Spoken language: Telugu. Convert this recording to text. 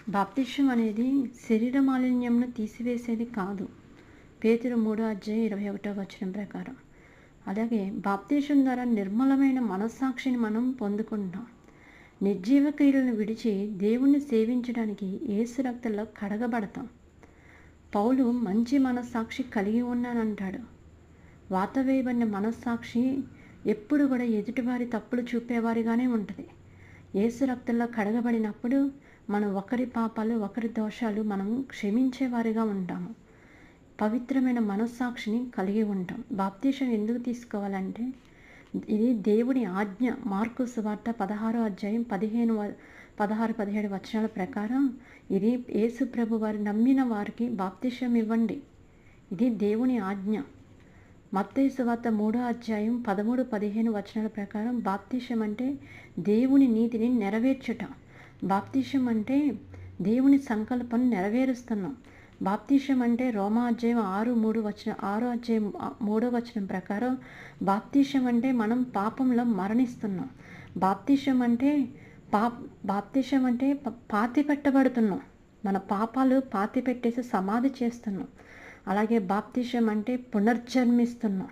బాప్తిష్యం అనేది శరీర మాలిన్యంను తీసివేసేది కాదు. పేతురు 3:21 ప్రకారం. అలాగే బాప్తిష్యం ద్వారా నిర్మలమైన మనస్సాక్షిని మనం పొందుకుంటాం. నిర్జీవ క్రియలను విడిచి దేవుణ్ణి సేవించడానికి యేసు రక్తంలో కడగబడతాం. పౌలు మంచి మనస్సాక్షి కలిగి ఉన్నానంటాడు. వాతవేయబడిన మనస్సాక్షి ఎప్పుడు కూడా ఎదుటివారి తప్పులు చూపేవారిగానే ఉంటుంది. యేసు రక్తంలో కడగబడినప్పుడు మనం ఒకరి పాపాలు, ఒకరి దోషాలు మనం క్షమించేవారిగా ఉంటాము. పవిత్రమైన మనస్సాక్షిని కలిగి ఉంటాం. బాప్తిసం ఎందుకు తీసుకోవాలంటే ఇది దేవుని ఆజ్ఞ. మార్కు సువార్త 16:17 ప్రకారం ఇది యేసు ప్రభు వారి నమ్మిన వారికి బాప్తిసం ఇవ్వండి. ఇది దేవుని ఆజ్ఞ. మత్తయి సువార్త 3:13-15 ప్రకారం బాప్తిసం అంటే దేవుని నీతిని నెరవేర్చుట. బాప్తిసం అంటే దేవుని సంకల్పం నెరవేరుస్తున్నాం. బాప్తిసం అంటే రోమా అధ్యాయం 6:3 ప్రకారం బాప్తిసం అంటే మనం పాపంలో మరణిస్తున్నాం. బాప్తిసం అంటే పాతి పెట్టబడుతున్నాం. మన పాపాలు పాతి పెట్టేసి సమాధి చేస్తున్నాం. అలాగే బాప్తిసం అంటే పునర్జన్మిస్తున్నాం.